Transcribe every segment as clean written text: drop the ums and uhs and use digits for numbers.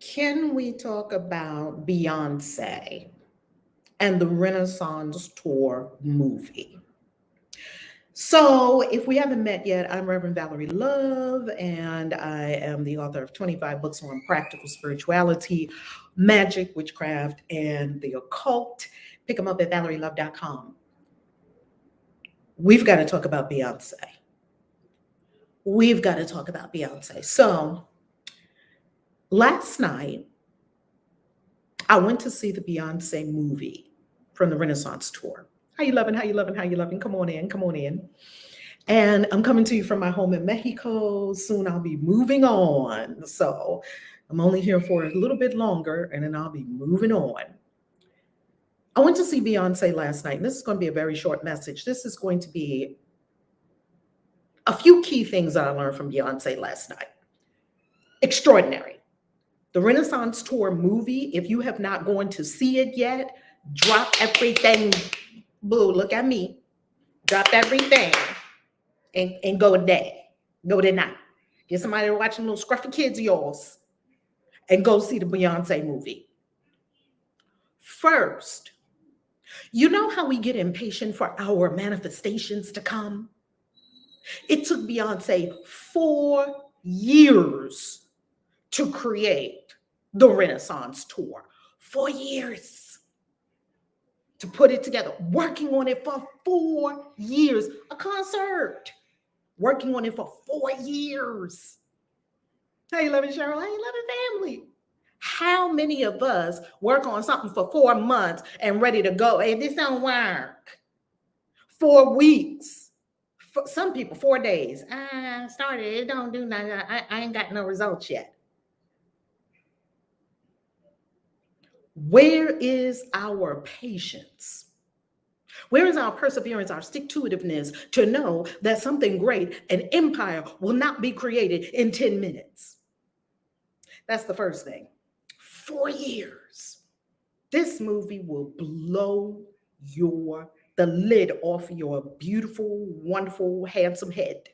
Can we talk about Beyonce and the Renaissance Tour movie? So, if we haven't met yet, I'm Reverend Valerie Love, and I am the author of 25 books on practical spirituality, magic, witchcraft, and the occult. Pick them up at valerielove.com. We've got to talk about Beyonce. We've got to talk about Beyonce. So, last night, I went to see the Beyonce movie from the Renaissance tour. How you loving? How you loving? How you loving? Come on in. Come on in. And I'm coming to you from my home in Mexico. Soon I'll be moving on. So I'm only here for a little bit longer and then I'll be moving on. I went to see Beyonce last night. And this is going to be a very short message. This is going to be a few key things that I learned from Beyonce last night. Extraordinary. The Renaissance Tour movie, if you have not gone to see it yet, drop everything. Boo, look at me. Drop everything and go today. Go tonight. Get somebody to watch them little scruffy kids of yours and go see the Beyonce movie. First, you know how we get impatient for our manifestations to come? It took Beyonce 4 years to create the Renaissance Tour. 4 years to put it together, working on it for 4 years. A concert, working on it for 4 years. How you loving, Cheryl? How you loving, family? How many of us work on something for 4 months and ready to go? Hey, this don't work. 4 weeks. For some people, 4 days. I started, it don't do nothing. I ain't got no results yet. Where is our patience? Where is our perseverance, our stick-to-itiveness to know that something great, an empire, will not be created in 10 minutes? That's the first thing. 4 years. This movie will blow the lid off your beautiful, wonderful, handsome head.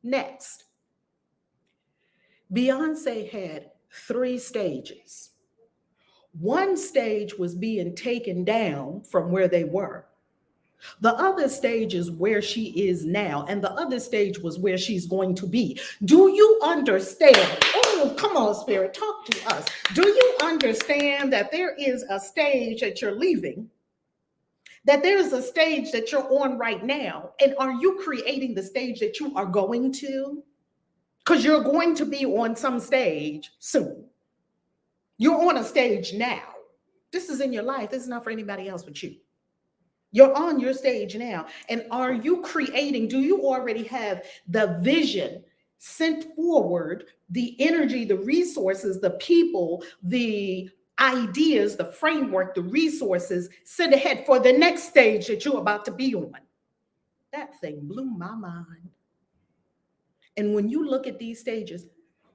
Next, Beyonce had 3 stages. One stage was being taken down from where they were. The other stage is where she is now, and the other stage was where she's going to be. Do you understand? Oh, come on, Spirit, talk to us. Do you understand that there is a stage that you're leaving, that there is a stage that you're on right now, and are you creating the stage that you are going to? Because you're going to be on some stage soon. You're on a stage now. This is in your life. This is not for anybody else but you. You're on your stage now. And are you creating? Do you already have the vision sent forward, the energy, the resources, the people, the ideas, the framework, the resources sent ahead for the next stage that you're about to be on? That thing blew my mind. And when you look at these stages,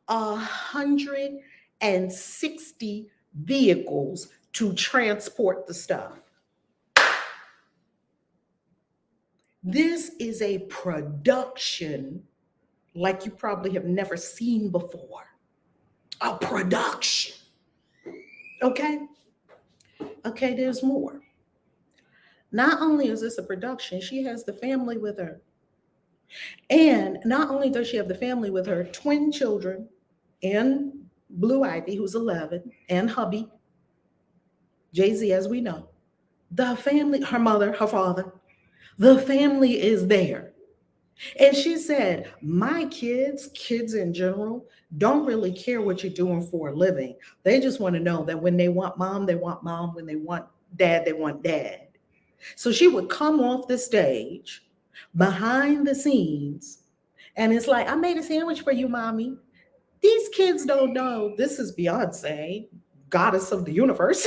160 vehicles to transport the stuff. This is a production like you probably have never seen before. A production. Okay? Okay, there's more. Not only is this a production, she has the family with her. And not only does she have the family with her, twin children, and Blue Ivy, who's 11, and hubby, Jay-Z, as we know. The family, her mother, her father, the family is there. And she said, my kids in general, don't really care what you're doing for a living. They just want to know that when they want mom, they want mom. When they want dad, they want dad. So she would come off the stage behind the scenes, and it's like, I made a sandwich for you, mommy. These kids don't know this is Beyonce, goddess of the universe.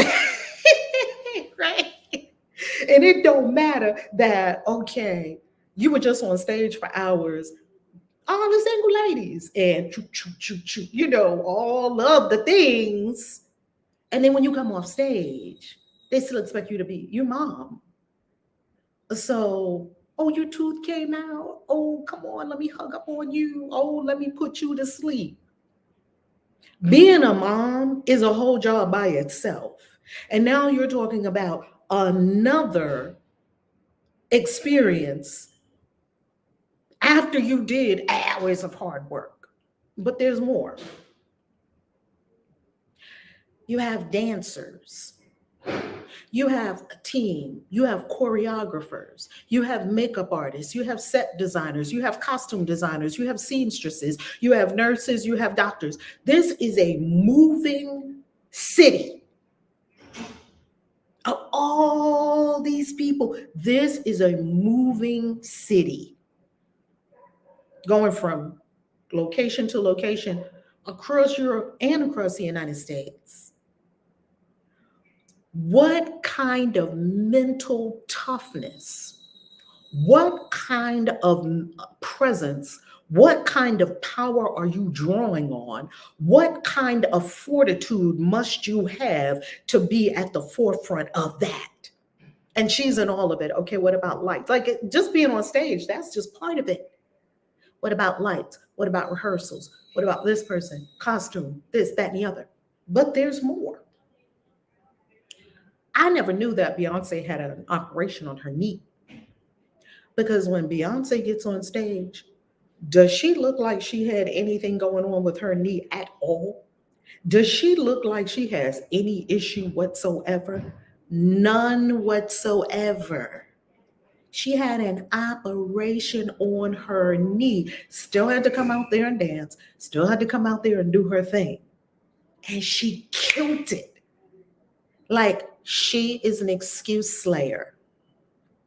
Right? And it don't matter that, okay, you were just on stage for hours, all the single ladies, and all of the things. And then when you come off stage, they still expect you to be your mom. So, oh, your tooth came out. Oh, come on, let me hug up on you. Oh, let me put you to sleep. Being a mom is a whole job by itself. And now you're talking about another experience after you did hours of hard work. But there's more. You have dancers, you have a team, you have choreographers, you have makeup artists, you have set designers, you have costume designers, you have seamstresses, you have nurses, you have doctors. This is a moving city of all these people. This is a moving city going from location to location across Europe and across the United States. What kind of mental toughness, what kind of presence, what kind of power are you drawing on? What kind of fortitude must you have to be at the forefront of that? And she's in all of it. Okay, what about lights? Like just being on stage, that's just part of it. What about lights? What about rehearsals? What about this person? Costume, this, that, and the other. But there's more. I never knew that Beyonce had an operation on her knee. Because when Beyonce gets on stage, does she look like she had anything going on with her knee at all? Does she look like she has any issue whatsoever? None whatsoever. She had an operation on her knee, still had to come out there and dance, still had to come out there and do her thing. And she killed it. Like she is an excuse slayer.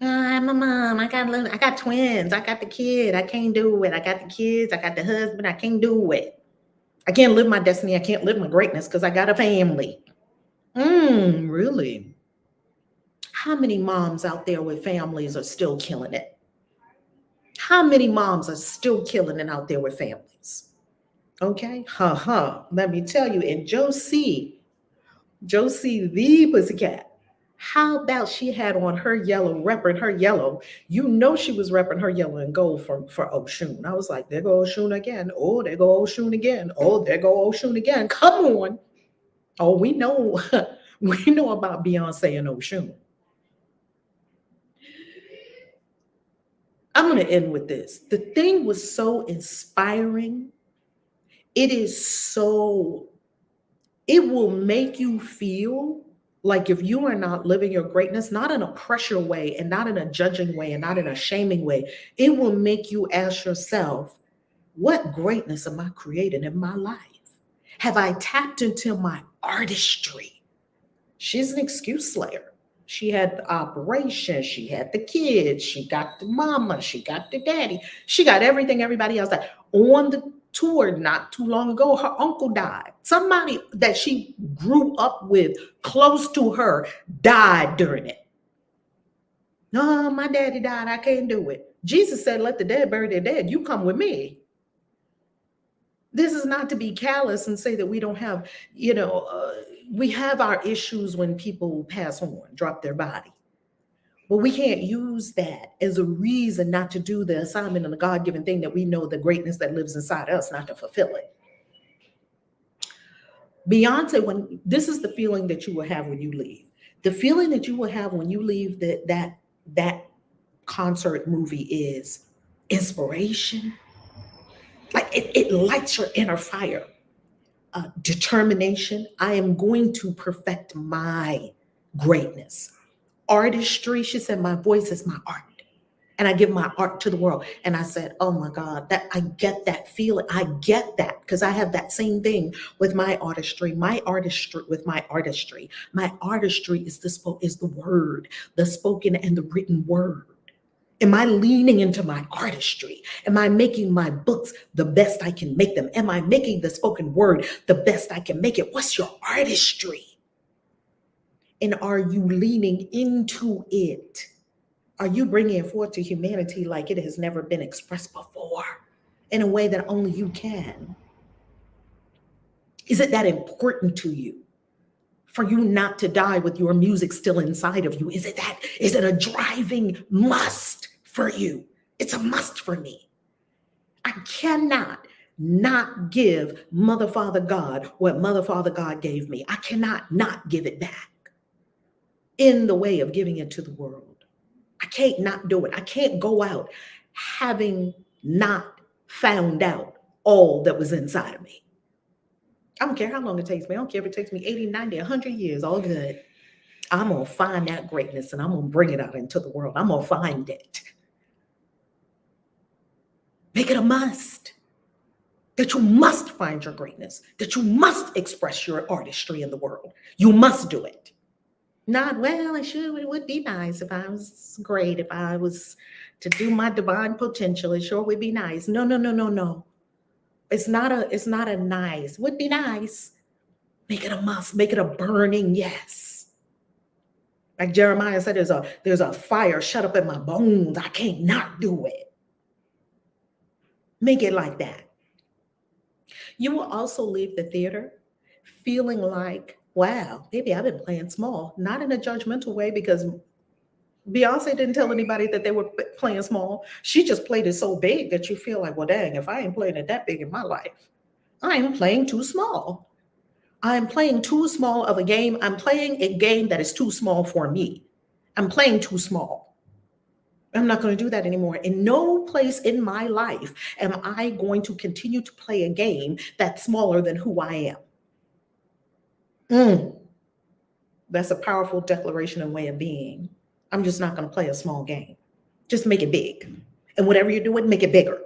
I'm a mom. I got twins. I got the kid. I can't do it. I got the kids. I got the husband. I can't do it. I can't live my destiny. I can't live my greatness because I got a family. Really? How many moms out there with families are still killing it? How many moms are still killing it out there with families? Okay. Let me tell you, and Josie the Pussycat, how about she had on her yellow, repping her yellow? You know she was repping her yellow and gold for Oshun. I was like, there go Oshun again. Oh, there go Oshun again. Oh, there go Oshun again. Come on. Oh, we know, we know about Beyonce and Oshun. I'm going to end with this. The thing was so inspiring. It will make you feel like if you are not living your greatness, not in a pressure way and not in a judging way and not in a shaming way, it will make you ask yourself, what greatness am I creating in my life? Have I tapped into my artistry? She's an excuse slayer. She had the operation, she had the kids, she got the mama, she got the daddy, she got everything everybody else had. On the tour not too long ago, her uncle died. Somebody that she grew up with close to her died during it. No, my daddy died. I can't do it. Jesus said, let the dead bury their dead. You come with me. This is not to be callous and say that we don't have, we have our issues when people pass on, drop their body. But we can't use that as a reason not to do the assignment and the God-given thing that we know the greatness that lives inside us, not to fulfill it. Beyonce, this is the feeling that you will have when you leave. The feeling that you will have when you leave that concert movie is inspiration. Like it lights your inner fire. Determination. I am going to perfect my greatness. Artistry. She said, my voice is my art. And I give my art to the world. And I said, oh my God, that I get that feeling. I get that because I have that same thing with my artistry. My artistry is the word, the spoken and the written word. Am I leaning into my artistry? Am I making my books the best I can make them? Am I making the spoken word the best I can make it? What's your artistry? And are you leaning into it? Are you bringing it forth to humanity like it has never been expressed before in a way that only you can? Is it that important to you for you not to die with your music still inside of you? Is it a driving must for you? It's a must for me. I cannot not give Mother Father God what Mother Father God gave me. I cannot not give it back in the way of giving it to the world. I can't not do it. I can't go out having not found out all that was inside of me. I don't care how long it takes me. I don't care if it takes me 80, 90, 100 years, all good. I'm going to find that greatness and I'm going to bring it out into the world. I'm going to find it. Make it a must. That you must find your greatness. That you must express your artistry in the world. You must do it. Not, well, it would be nice if I was great, if I was to do my divine potential. It sure would be nice. No, no, no, no, no. It's not a nice. Would be nice. Make it a must. Make it a burning yes. Like Jeremiah said, there's a fire shut up in my bones. I can't not do it. Make it like that. You will also leave the theater feeling like, wow, maybe I've been playing small. Not in a judgmental way, because Beyonce didn't tell anybody that they were playing small. She just played it so big that you feel like, well, dang, if I ain't playing it that big in my life, I am playing too small. I'm playing too small of a game. I'm playing a game that is too small for me. I'm playing too small. I'm not going to do that anymore. In no place in my life am I going to continue to play a game that's smaller than who I am. That's a powerful declaration and way of being. I'm just not going to play a small game. Just make it big. And whatever you're doing, make it bigger.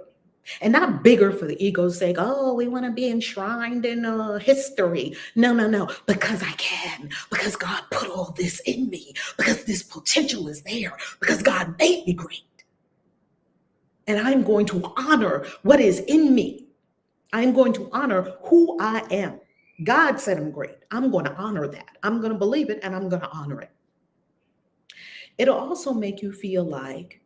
And not bigger for the ego's sake. Oh, we want to be enshrined in history. No, no, no. Because I can. Because God put all this in me. Because this potential is there. Because God made me great. And I'm going to honor what is in me. I'm going to honor who I am. God said I'm great. I'm going to honor that. I'm going to believe it and I'm going to honor it. It'll also make you feel like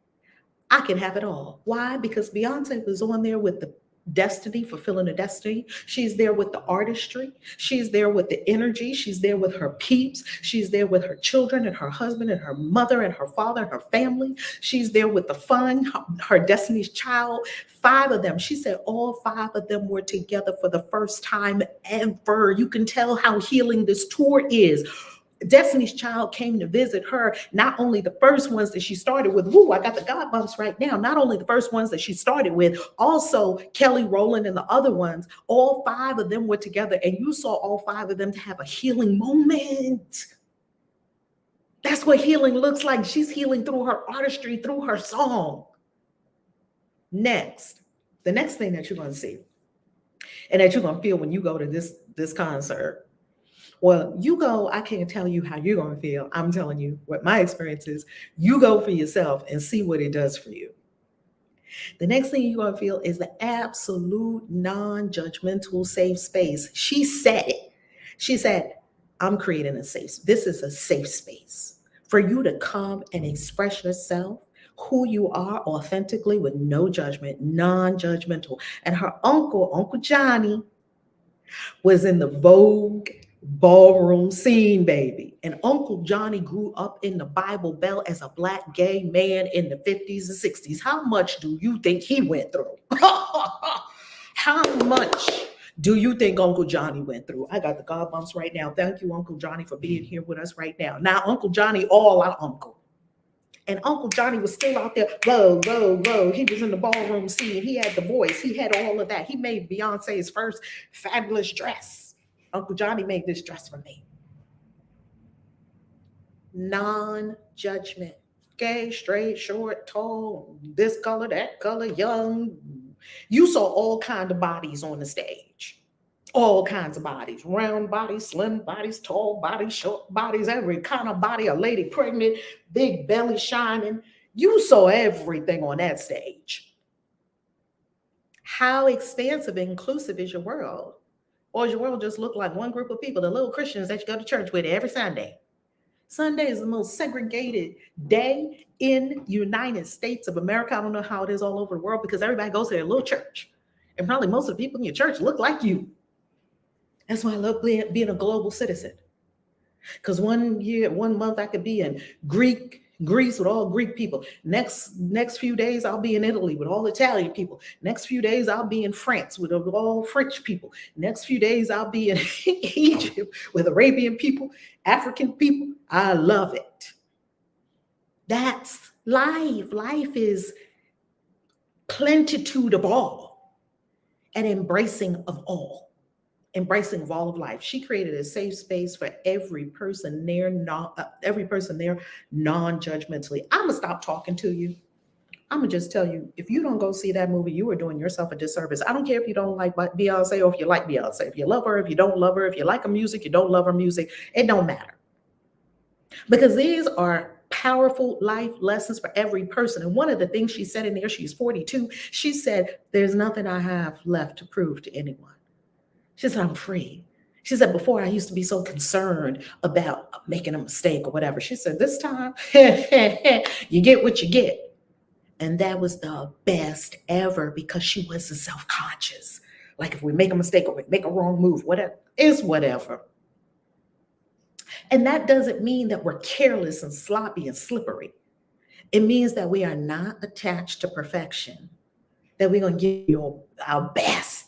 I can have it all. Why? Because Beyonce was on there with the destiny, fulfilling the destiny. She's there with the artistry. She's there with the energy. She's there with her peeps. She's there with her children and her husband and her mother and her father and her family. She's there with the fun, her Destiny's Child, 5 of them. She said all 5 of them were together for the first time ever. You can tell how healing this tour is. Destiny's Child came to visit her, not only the first ones that she started with, woo, I got the God bumps right now, not only the first ones that she started with, also Kelly Rowland and the other ones, all 5 of them were together, and you saw all 5 of them to have a healing moment. That's what healing looks like. She's healing through her artistry, through her song. Next, the next thing that you're going to see, and that you're going to feel when you go to this concert. Well, you go, I can't tell you how you're going to feel. I'm telling you what my experience is. You go for yourself and see what it does for you. The next thing you're going to feel is the absolute non-judgmental safe space. She said it. She said, I'm creating a safe. This is a safe space for you to come and express yourself, who you are authentically with no judgment, non-judgmental. And her Uncle Johnny, was in the Vogue ballroom scene, baby. And Uncle Johnny grew up in the Bible Belt as a Black gay man in the 50s and 60s. How much do you think he went through? How much do you think Uncle Johnny went through? I got the God bumps right now. Thank you, Uncle Johnny, for being here with us right now. Now, Uncle Johnny, all our uncle. And Uncle Johnny was still out there, whoa, whoa, whoa. He was in the ballroom scene. He had the voice. He had all of that. He made Beyonce's first fabulous dress. Uncle Johnny made this dress for me. Non-judgment. Gay, straight, short, tall, this color, that color, young. You saw all kinds of bodies on the stage. All kinds of bodies, round bodies, slim bodies, tall bodies, short bodies, every kind of body, a lady pregnant, big belly shining. You saw everything on that stage. How expansive and inclusive is your world? Or does your world just look like one group of people, the little Christians that you go to church with every Sunday? Sunday is the most segregated day in the United States of America. I don't know how it is all over the world because everybody goes to their little church. And probably most of the people in your church look like you. That's why I love being a global citizen. Because 1 month I could be in Greek Greece with all Greek people. Next few days I'll be in Italy with all Italian people. Next few days I'll be in France with all French people. Next few days I'll be in Egypt with Arabian people, African people. I love it. That's life. Life is plentitude of all and embracing of all. Embracing of all of life. She created a safe space for every person there, non-judgmentally. I'm gonna stop talking to you. I'm gonna just tell you, if you don't go see that movie, you are doing yourself a disservice. I don't care if you don't like Beyonce or if you like Beyonce. If you love her, if you don't love her, if you like her music, you don't love her music, it don't matter. Because these are powerful life lessons for every person. And one of the things she said in there, she's 42, she said, there's nothing I have left to prove to anyone. She said, I'm free. She said, before I used to be so concerned about making a mistake or whatever. She said, this time, you get what you get. And that was the best ever because she wasn't self-conscious. Like if we make a mistake or we make a wrong move, whatever, it's whatever. And that doesn't mean that we're careless and sloppy and slippery. It means that we are not attached to perfection, that we're going to give you our best.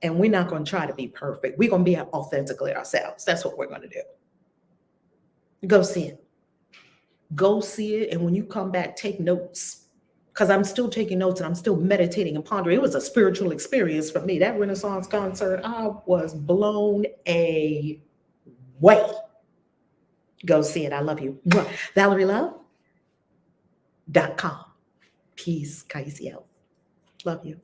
And we're not going to try to be perfect. We're going to be authentically ourselves. That's what we're going to do. Go see it. Go see it. And when you come back, take notes. Because I'm still taking notes and I'm still meditating and pondering. It was a spiritual experience for me. That Renaissance concert, I was blown away. Go see it. I love you. ValerieLove.com. Peace, Kaisio. Love you.